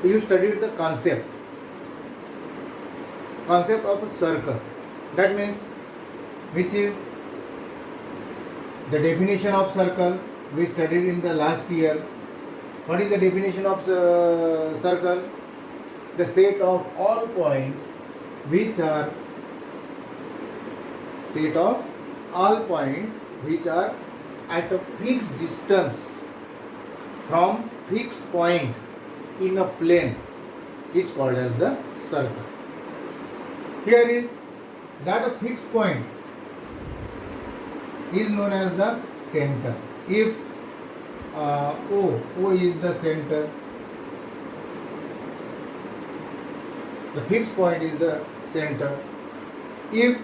you studied the concept of a circle. That means, which is the definition of circle we studied in the last year. What is the definition of circle? The set of all points which are at a fixed distance from fixed point in a plane is called as the circle. Here is that a fixed point is known as the center. If O is the center, the fixed point is the center. If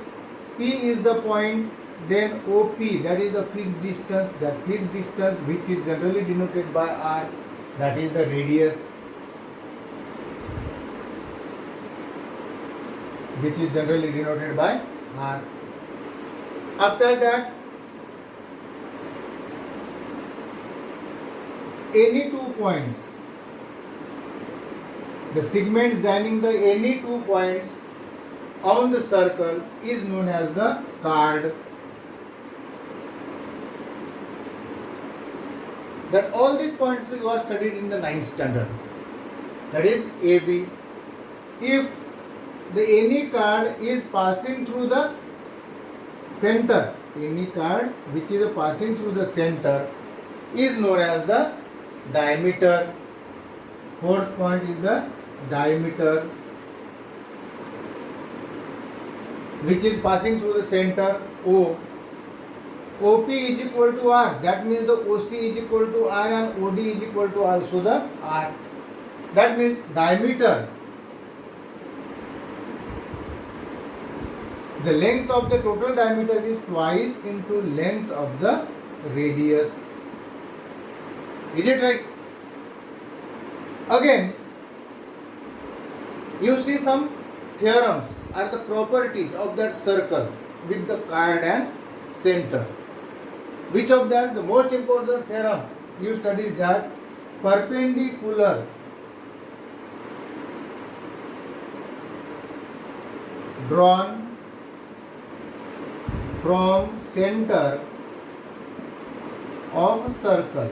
P is the point, then OP, that is the fixed distance. That fixed distance, which is generally denoted by R, that is the radius, which is generally denoted by R. After that, any 2 points, the segment joining the any 2 points on the circle is known as the chord. That all these points you are studied in the 9th standard. That is AB. If the any chord is passing through the center, any chord which is passing through the center is known as the diameter. 4th point is the diameter, which is passing through the center O. OP is equal to R. That means the OC is equal to R and OD is equal to also the R. That means diameter, the length of the total diameter is twice into length of the radius. Is it right? Again, you see some theorems are the properties of that circle with the chord and center. Which of that? The most important theorem you study that perpendicular drawn from center of circle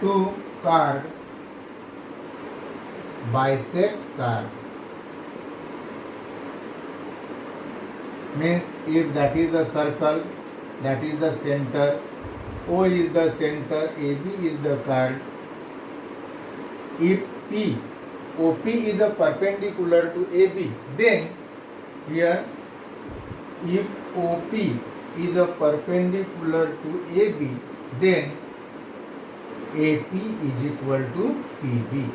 to chord bisect chord. Means if that is the circle, that is the center, O is the center, AB is the chord. If OP is a perpendicular to AB, then here if OP is a perpendicular to AB, then AP is equal to PB.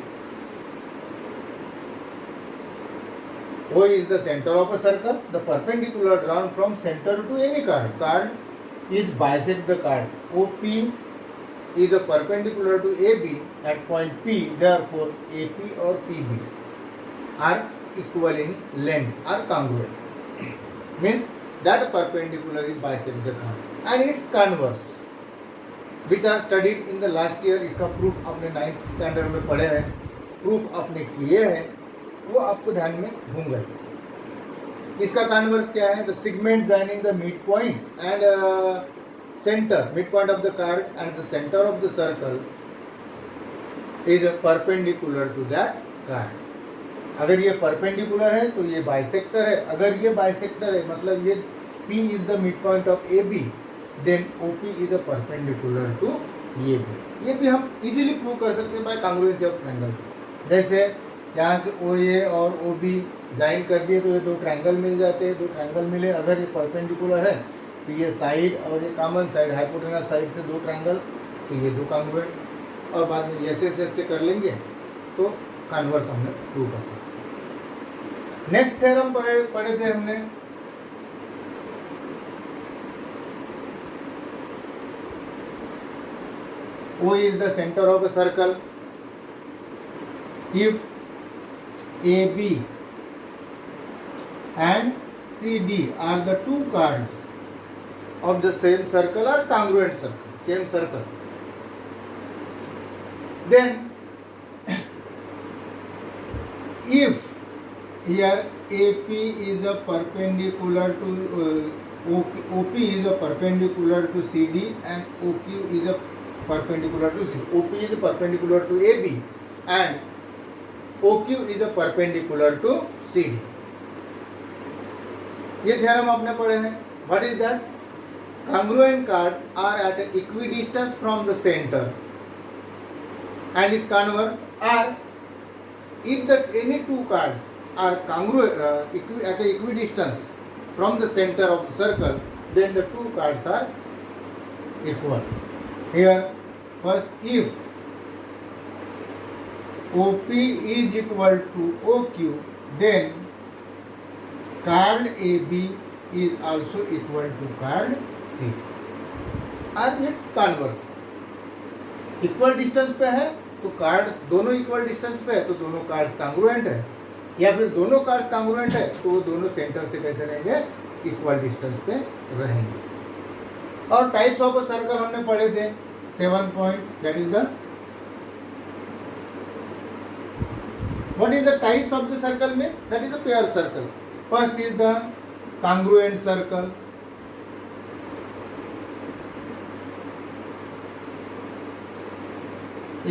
O is the center of a circle, the perpendicular drawn from center to any chord. Chord is bisect the chord. OP is a perpendicular to AB at point P, therefore AP or PB are equal in length, are congruent. Means that perpendicular is bisect the chord. And its converse, which are studied in the last year, इसका proof आपने 9th standard में पढ़े हैं, proof आपने किए हैं, वो आपको ध्यान में होंगे. इसका कन्वर्स क्या है? The segment joining the mid point and centre, mid point of the chord and the centre of the circle is perpendicular to that chord. अगर ये परपेंडिकुलर है तो ये बाइसेक्टर है. अगर ये बाइसेक्टर है मतलब ये P is the mid point of AB, then OP is a perpendicular to AB. ये भी हम इजीली प्रूव कर सकते हैं बाय कॉन्ग्रुएंसी ऑफ ट्रायंगल्स. जैसे यहाँ से OA और OB ज्वाइन कर दिए तो ये 2 ट्रायंगल मिल जाते हैं. 2 ट्रायंगल मिले, अगर ये परपेंडिकुलर है तो ये साइड और ये कॉमन साइड, हाइपोटेनस साइड से 2 ट्रायंगल, तो ये 2 कॉन्ग्रुएंट, और बाद में ऐसे से कर लेंगे तो कन्वर्स हमने प्रूव कर सकते. नेक्स्ट थ्योरम पढ़े थे हमने, O is the center of a circle. If AB and CD are the 2 chords of the same circle or congruent circle, same circle, then if here AP is a perpendicular to OP is a perpendicular to CD and OQ is a perpendicular to CD. OP is perpendicular to AB and OQ is a perpendicular to CD. ये theorem आपने पढ़े हैं. What is that? Congruent cards are at an equidistance from the center and is converse, or if that any two cards are congruent at an equidistance from the center of the circle, then the two cards are equal. Here first, if OP is equal to OQ, then card AB is also equal to card C. और it's converse. Equal distance पे है तो card दोनों equal distance पे है तो दोनों cards congruent है, या फिर दोनों कार्ड्स कांग्रुएंट है तो वो दोनों सेंटर से कैसे रहेंगे, इक्वल डिस्टेंस पे रहेंगे. और टाइप्स ऑफ अ सर्कल हमने पढ़े थे 7 point. That is the what is the types of the circle means that is a pair circle. First is the congruent circle.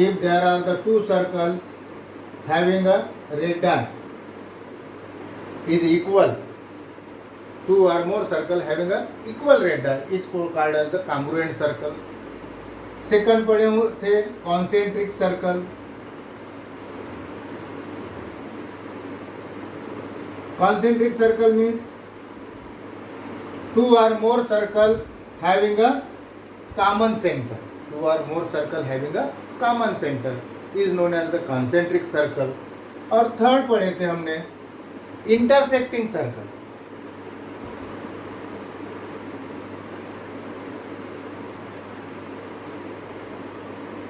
If there are the two circles having a radii is equal, two or more circle having a equal radii is called as the congruent circle. Second पढ़े थे concentric circle. Concentric circle means two or more circle having a common center. Two or more circle having a common center is known as the concentric circle. और third पढ़े थे हमने intersecting circle.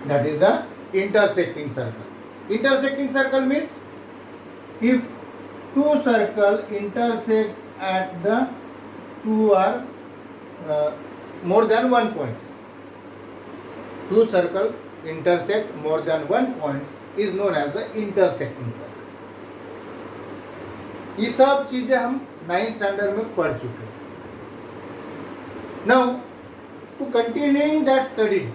That is the intersecting circle. Intersecting circle means if two circle intersects at the two or more than one points. Two circle intersect more than one points is known as the intersecting circle. ये सब चीजें हम 9th standard में पढ़ चुके हैं. Now to continuing that studies,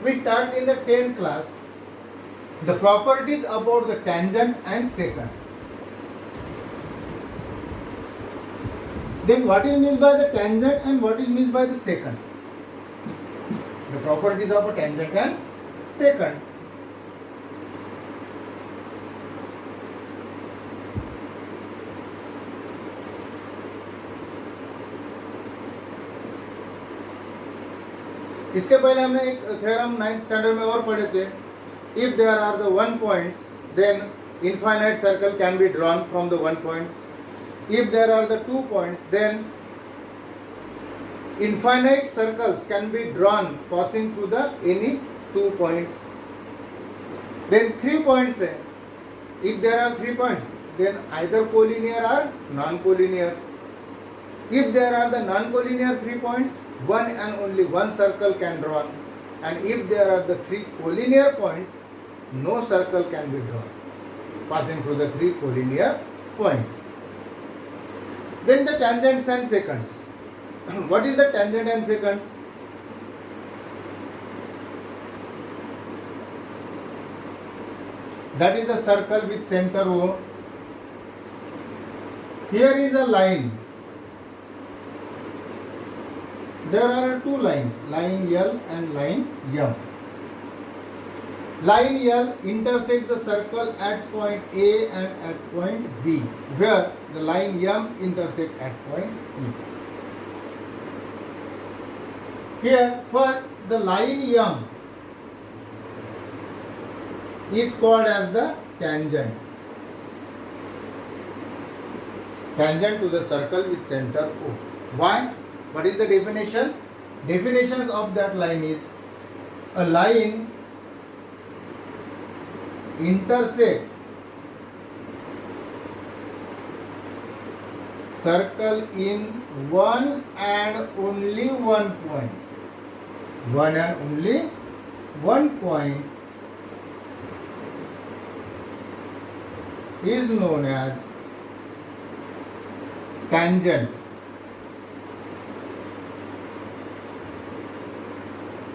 we start in the 10th class the properties about the tangent and secant. Then what is meant by the tangent and what is meant by the secant? The properties of a tangent and secant. इसके पहले हमने एक theorem 9th standard में और पढ़े थे. If there are the one points, then infinite circle can be drawn from the one points. If there are the 2 points, then infinite circles can be drawn passing through the any 2 points. Then 3 points है. If there are 3 points, then either collinear or non-collinear. If there are the non-collinear 3 points, one and only one circle can drawn. And if there are the 3 collinear points, no circle can be drawn passing through the 3 collinear points. Then the tangents and secants. What is the tangent and secants? That is the circle with center O. Here is a line. There are two lines, line L and line M. Line L intersects the circle at point A and at point B, where the line M intersects at point E. Here, first the line M is called as the tangent. Tangent to the circle with center O. Why? What is the definition? Definitions of that line is a line intersect circle in one and only one point. One and only one point is known as tangent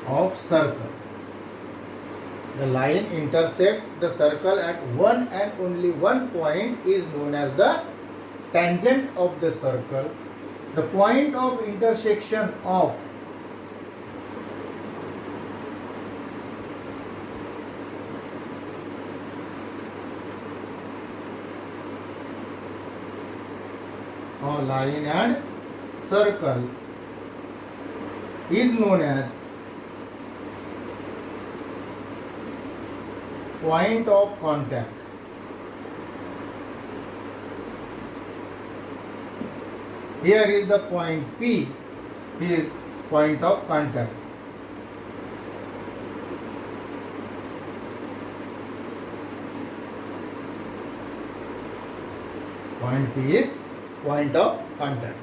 of circle. The line intersect the circle at one and only one point is known as the tangent of the circle. The point of intersection of a line and circle is known as point of contact. Here is the point P is point of contact. Point P is point of contact.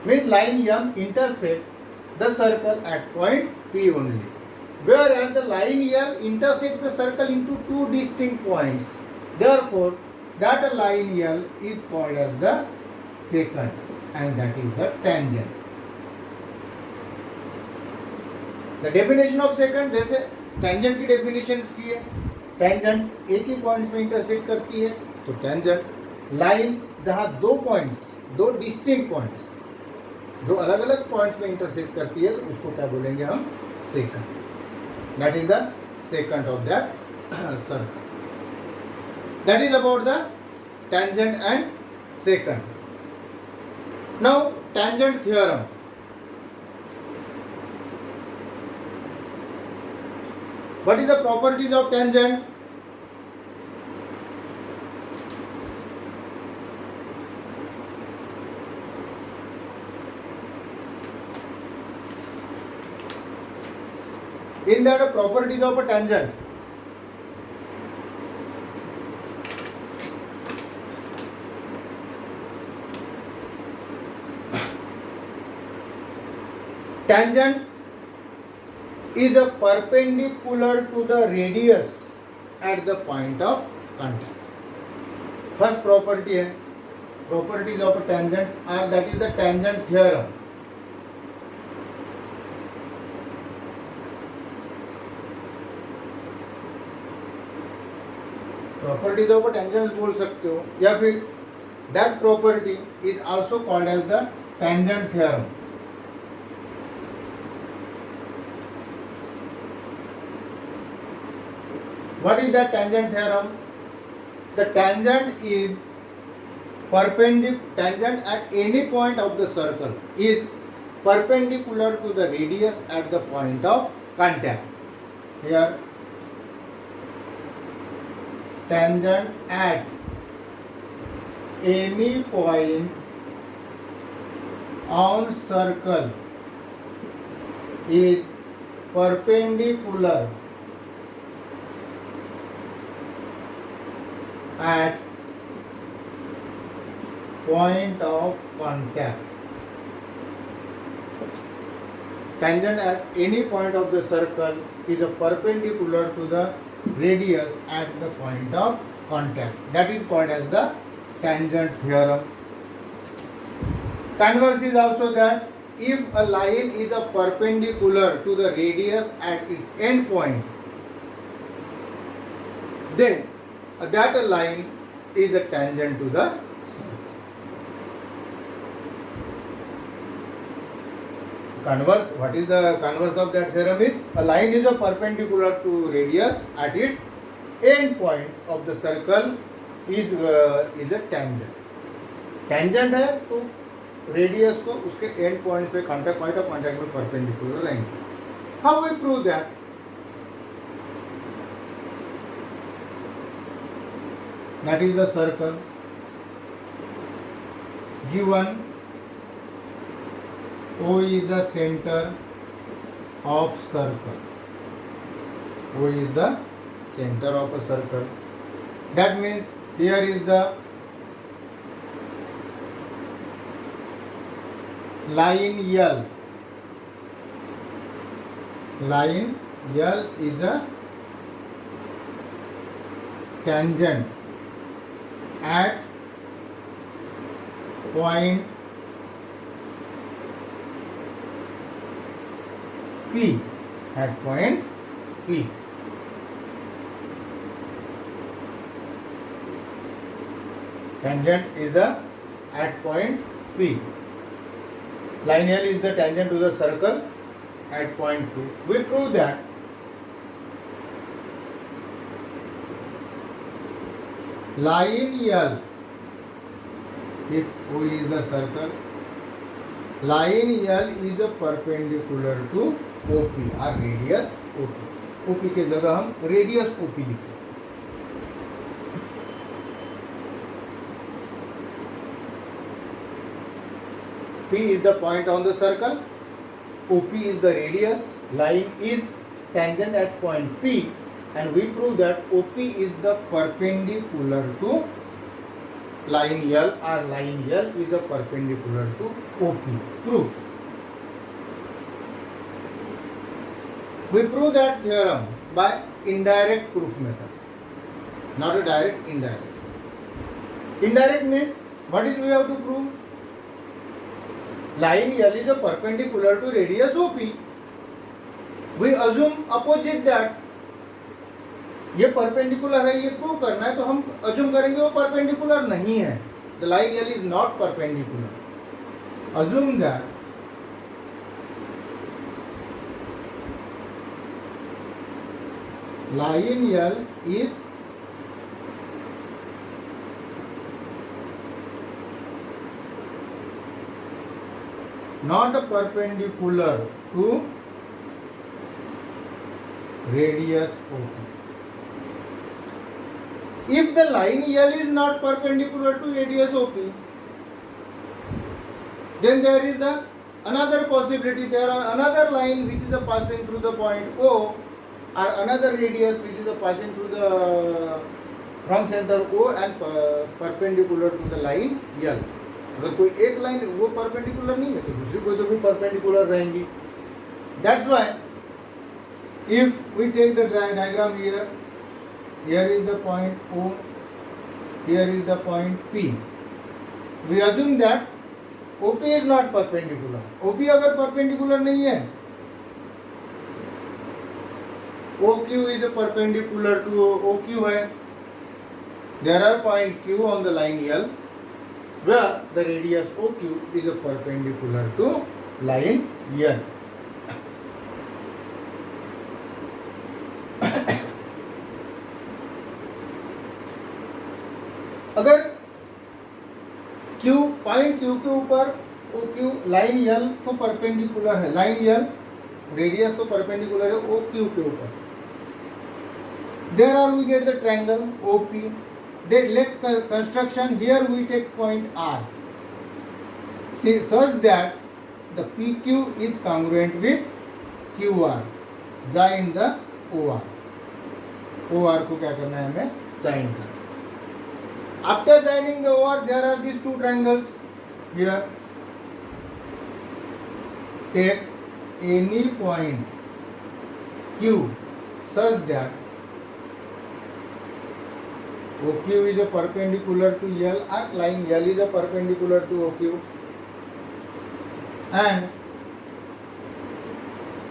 Means line M intersect the circle at point P only. Whereas the line L intersect the circle into two distinct points. Therefore, that line L is called as the secant, and that is the tangent. The definition of secant, जैसे tangent की definition की है, tangent एक ही points में intersect करती है, तो tangent. Line जहाँ दो points, दो distinct points, जो अलग अलग points में intersect करती है, तो उसको क्या बोलेंगे हम? secant. That is the secant of that circle. That is about the tangent and secant. Now, tangent theorem. What is the properties of tangent? In that properties of a tangent, tangent is a perpendicular to the radius at the point of contact. First property है, properties of tangents are, that is the tangent theorem. Properties of tangents बोल सकते हो, या फिर that property is also called as the tangent theorem. What is the tangent theorem? The tangent is tangent at any point of the circle is perpendicular to the radius at the point of contact. Here tangent at any point on circle is perpendicular at point of contact. Tangent at any point of the circle is a perpendicular to the radius at the point of contact. That is called as the tangent theorem. Converse is also that if a line is a perpendicular to the radius at its end point, then that line is a tangent to the circle. Converse, what is the converse of that theorem is, a line is a perpendicular to radius at its end points of the circle is a tangent. Tangent है तो radius को उसके end points पे contact point of contact में perpendicular रहेंगे. How we prove that? That is the circle given O is the center of circle. O is the center of a circle. That means here is the line L. Line L is a tangent at point P, at point P. Tangent is at point P. Line L is the tangent to the circle at point P. We prove that line L, if O is the circle, line L is a perpendicular to OP or radius OP. OP के जगह हम radius OP लिख सकते हैं. P is the point on the circle, OP is the radius, line is tangent at point P, and we prove that OP is the perpendicular to line L, or line L is a perpendicular to OP. Proof. We prove that theorem by indirect proof method, not a direct, indirect. Indirect means what is we have to prove? Line L is a perpendicular to radius OP. We assume opposite that. ये perpendicular है, ये prove करना है, तो हम assume करेंगे वो perpendicular नहीं है. The line L is not perpendicular. Assume that line L is not a perpendicular to radius OP. If the line L is not perpendicular to radius OP, then there is another possibility. There are another line which is passing through the point O, or another radius which is passing through the from center O and perpendicular to the line L. अगर कोई एक line वो perpendicular नहीं है तो दूसरी कोई तो भी परपेंडिकुलर रहेंगी. That's why if we take the diagram here, here is the point O, here is the point P. We assume that OP is not perpendicular. OP अगर परपेंडिकुलर नहीं है, OQ is perpendicular to OQ है. There are point Q on the line L where the radius OQ is a perpendicular to line L. अगर Q point Q के ऊपर OQ line L तो perpendicular है, line L radius तो perpendicular है OQ के ऊपर. There are we get the triangle OP. They let construction. Here we take point R, such that the PQ is congruent with QR. Join the OR. OR को क्या करना है हमें? Join करना. After joining the OR, there are these two triangles here. Take any point Q such that OQ is a perpendicular to L, or line L is a perpendicular to OQ, and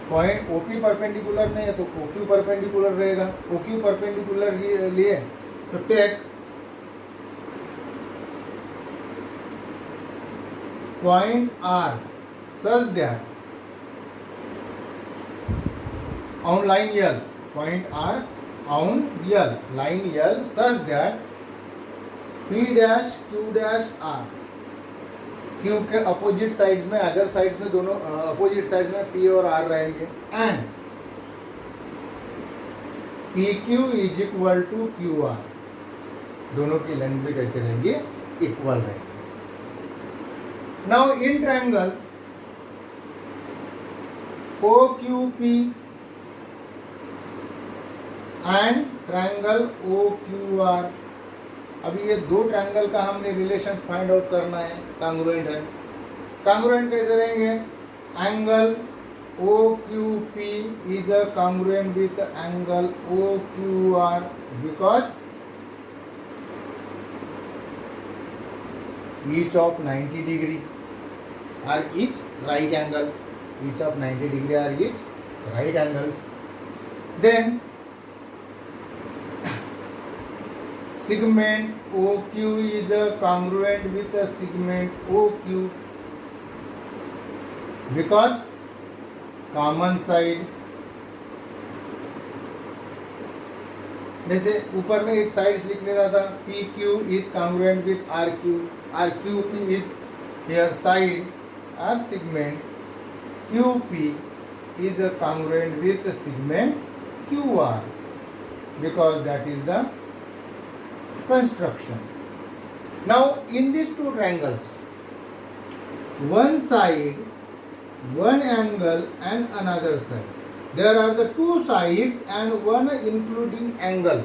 point OP perpendicular नहीं है तो OQ perpendicular रहेगा. OQ perpendicular लिए तो take point R such that on line L, point R on L, line L such that P dash Q dash R, Q के opposite sides में, other sides में, दोनों अपोजिट साइड्स में P और R रहेंगे, and PQ is equal to QR. दोनों की length भी कैसे रहेंगी? इक्वल रहेंगे. Now in triangle OQP and triangle OQR. अभी ये दो ट्रायंगल का हमने रिलेशंस फाइंड आउट करना है. कांग्रुएंट है. कांग्रुएंट कैसे रहेंगे? Angle OQP is a congruent with angle OQR because each of 90 degree are each right angle. Each of 90 degree are each right angles. Then segment OQ is congruent with a segment OQ because common side, जैसे ऊपर में एक side लिख लेना था, PQ is congruent with RQ, RQP is here side or segment, QP is congruent with segment QR because that is the construction. Now in these two triangles, one side, one angle and another side. There are the two sides and one including angle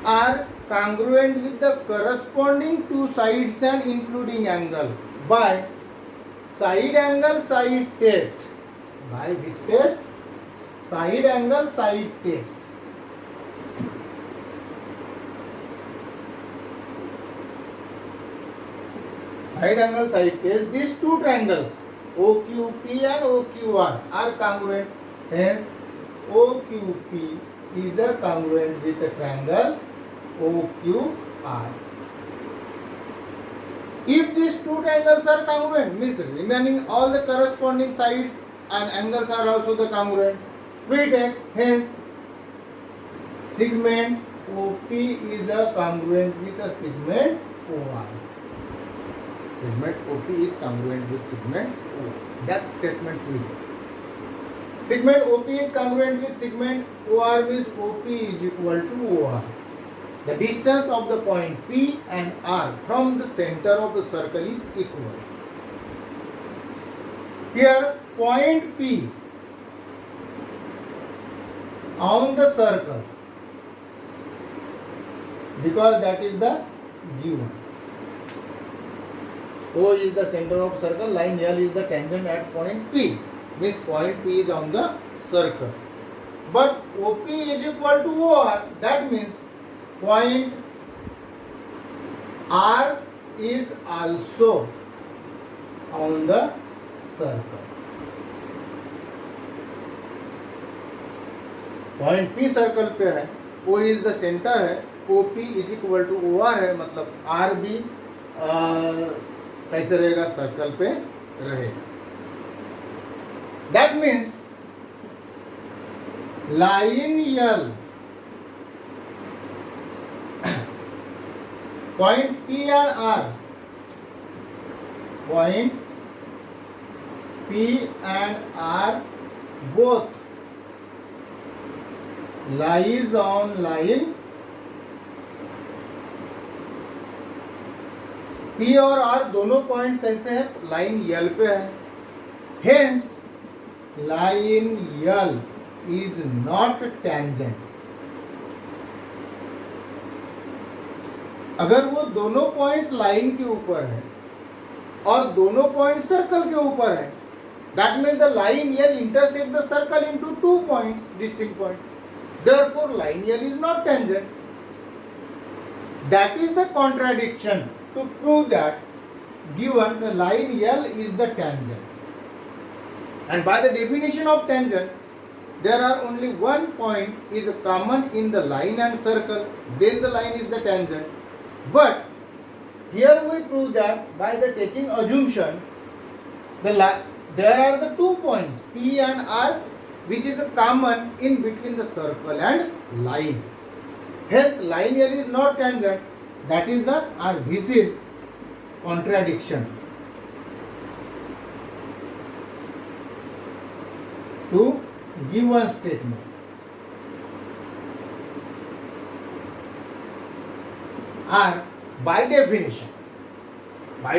are congruent with the corresponding two sides and including angle by side angle side test. By which test? Side angle side test. Side angle side test. These two triangles OQP and OQR are congruent. Hence OQP is a congruent with the triangle OQR. If these two triangles are congruent, means remaining all the corresponding sides and angles are also the congruent, we take hence segment OP is a congruent with a segment OR. Segment OP is congruent with segment OR. That statement we get. Segment OP is congruent with segment OR means OP is equal to OR. The distance of the point P and R from the center of the circle is equal. Here point P on the circle, because that is the given. O is the center of circle, line L is the tangent at point P. Means point P is on the circle. But OP is equal to OR. That means point R is also on the circle. Point P circle पे है, O is the center है, OP is equal to OR है, मतलब R भी कैसे रहेगा, circle पे रहेगा. That means line L point P and R, point P and R both lies on line P और R दोनों पॉइंट्स कैसे हैं, लाइन L पे है. Hence line L is not tangent. अगर वो दोनों पॉइंट्स लाइन के ऊपर है और दोनों पॉइंट्स सर्कल के ऊपर है, that means the line L intersect the circle into two points, distinct points. Therefore line L is not tangent. That is the contradiction to prove that given the line L is the tangent. And by the definition of tangent, there are only one point is common in the line and circle, then the line is the tangent. But here we prove that by the taking assumption, there are the two points P and R which is common in between the circle and line. Hence line L is not tangent. That is the this is contradiction to given statement. और by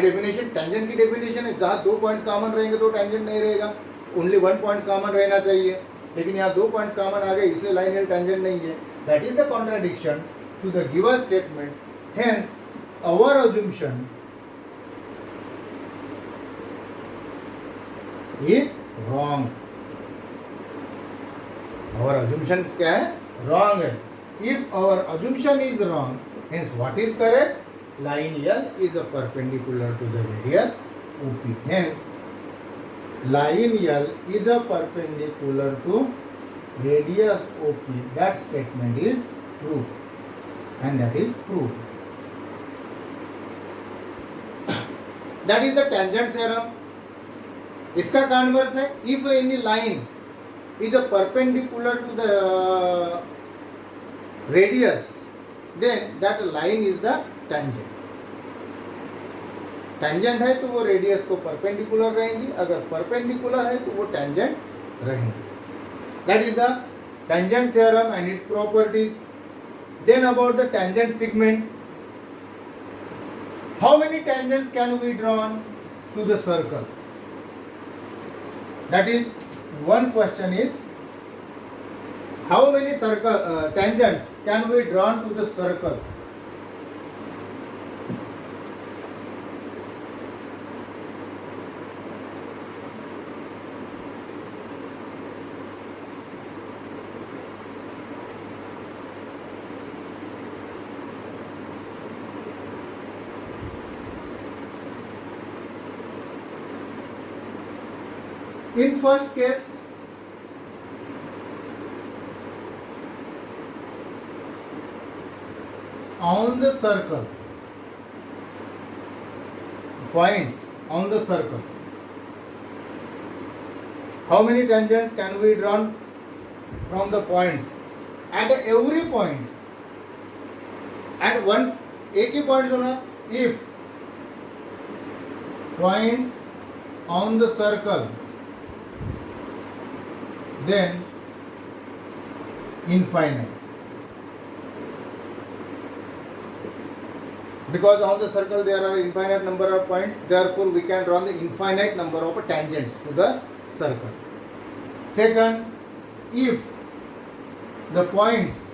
definition tangent की definition है, जहाँ दो points common रहेंगे तो tangent नहीं रहेगा, only one point common रहना चाहिए, लेकिन यहाँ दो पॉइंट्स कॉमन आ गए इसलिए लाइन एल टेंजेंट नहीं है. That is the contradiction to the given statement. Hence our assumption is wrong. Our assumption क्या है, रॉन्ग है. If our assumption is wrong, hence what is correct? line L is a perpendicular to the radius OP. Hence, line L is a perpendicular to radius OP. That statement is true, and that is proved. That is the tangent theorem. इसका converse है, if any line is a perpendicular to the radius, then that line is the tangent. Tangent है तो वो radius को perpendicular रहेंगी, अगर perpendicular है तो वो टेंजेंट रहेंगी. That is the tangent theorem and its properties. Then about the tangent segment. How many tangents can we drawn to the circle? That is one question is, how many tangents can we drawn to the circle? In first case, on the circle, points on the circle, how many tangents can we drawn from the points? At every point, at one एक ही point होना. If points on the circle, then infinite, because on the circle there are infinite number of points, therefore we can draw the infinite number of tangents to the circle. Second, if the points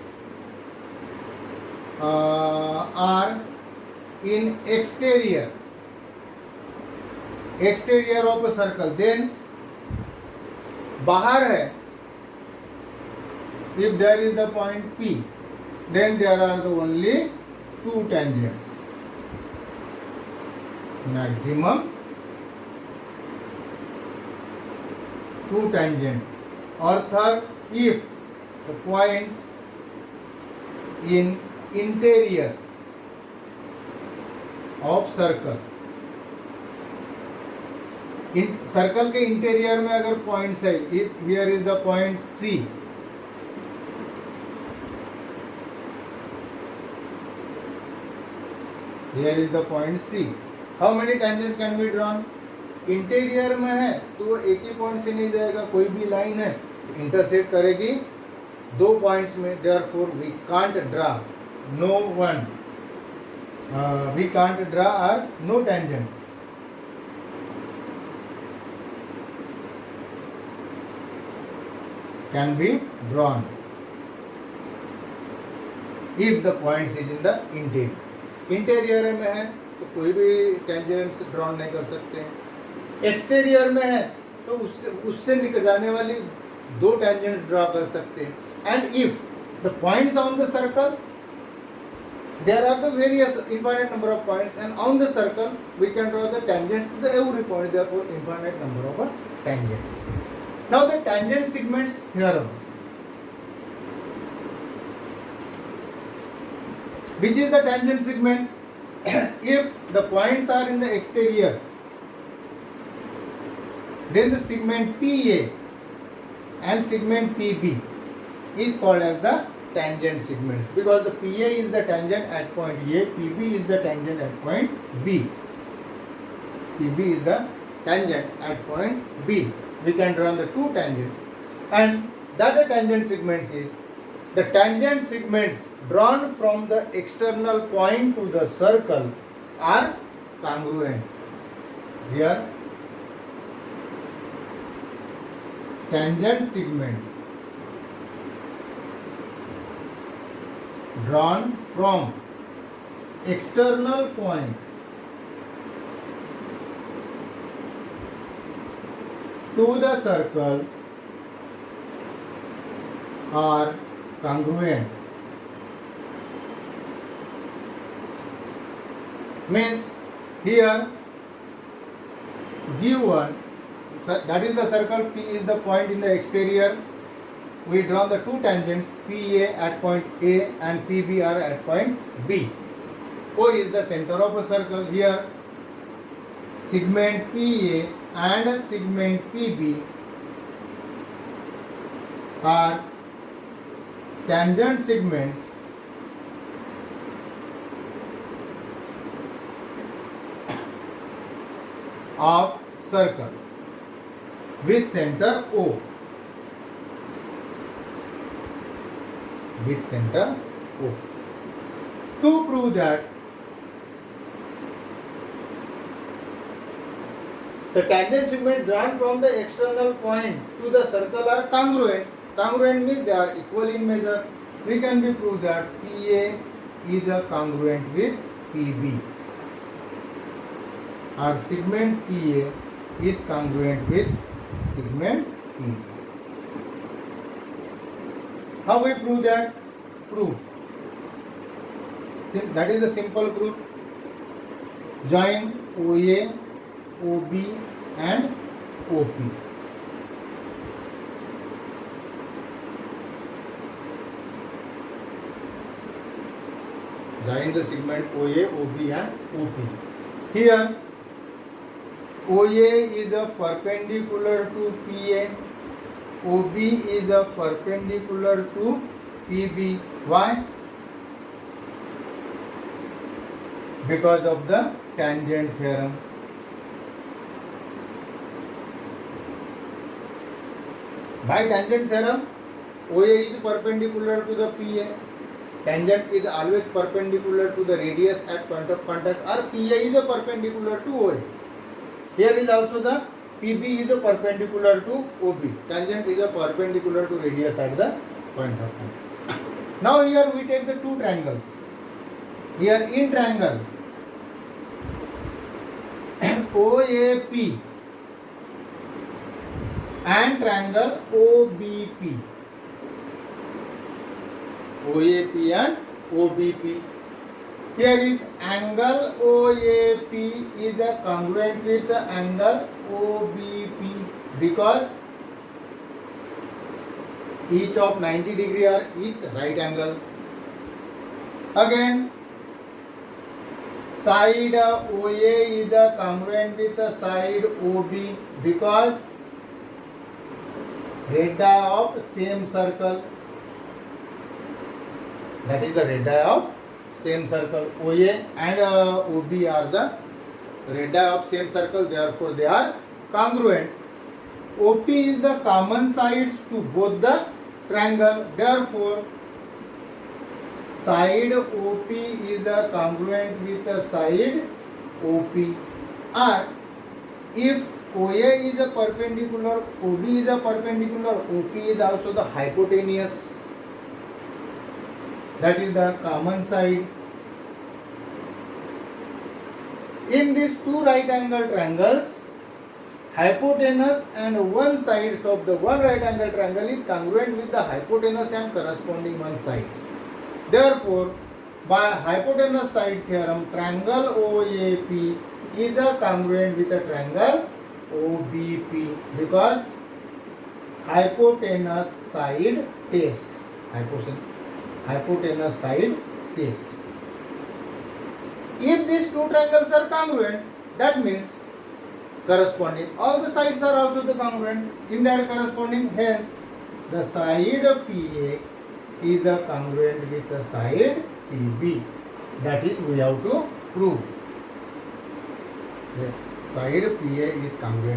are in exterior of a circle, then बाहर है, if there is the point P, then there are the only two tangents, maximum two tangents. Or third, if the points in interior of circle, circle के interior में अगर points है, here is the point C, here is the point C, how many tangents can be drawn? Interior में है तो वो एक ही point से नहीं जाएगा, कोई भी लाइन है इंटरसेक्ट करेगी दो पॉइंट्स में, therefore we can't draw no one, we can't draw or no tangents. Can be drawn if the points is in the interior. Interior में है तो कोई भी टेंजेंट्स ड्रॉन नहीं कर सकते. एक्सटीरियर में है तो उससे निकल जाने वाली दो टेंजेंट्स ड्रॉ कर सकते हैं. And if the points on the circle, there are the various infinite number of points, and on the circle we can draw the tangents to the every point, therefore infinite number of tangents. Now the tangent segments theorem, which is the tangent segments? If the points are in the exterior, then the segment PA and segment PB is called as the tangent segments, because the PA is the tangent at point A, PB is the tangent at point B. PB is the tangent at point B. We can draw the two tangents, and that the tangent segments is the tangent segments drawn from the external point to the circle are congruent. Here tangent segment drawn from external point to the circle are congruent. Means here give one, that is the circle. P is the point in the exterior. We draw the two tangents PA at point A and PB are at point B. O is the center of a circle. Here segment PA and segment PB are tangent segments of circle with center O. With center O. To prove that the tangent segment drawn from the external point to the circle are congruent. Congruent means they are equal in measure. We can be proved that PA is a congruent with PB. Our segment PA is congruent with segment PB. How we prove that? Proof. That is the simple proof. Join OA, OB and OP. Join the segment OA, OB and OP. Here OA is a perpendicular to PA. OB is a perpendicular to PB. Why? Because of the tangent theorem. By tangent theorem, OA is perpendicular to the PA. Tangent is always perpendicular to the radius at point of contact, or PA is a perpendicular to OA. Here is also the PB is a perpendicular to OB. Tangent is a perpendicular to radius at the point of contact. Now here we take the two triangles. Here in triangle OAP and triangle OBP. OAP and OBP. Here is angle OAP is a congruent with the angle OBP because each of 90 degree are each right angle. Again, side OA is a congruent with the side OB because radii of same circle. That is the radii of same circle. OA and OB are the radii of same circle, therefore they are congruent. OP is the common sides to both the triangle, therefore side OP is a congruent with the side OP. Or if OA is a perpendicular, OB is a perpendicular, OP is also the hypotenuse. That is the common side. In these two right angle triangles, hypotenuse and one sides of the one right angle triangle is congruent with the hypotenuse and corresponding one sides. Therefore, by hypotenuse side theorem, triangle OAP is a congruent with the triangle OBP because hypotenuse side test. Hypotenuse side test. If these two triangles are congruent, that means corresponding all the sides are also the congruent in that corresponding. Hence, the side PA is a congruent with the side PB. That is we have to prove. The side PA is congruent.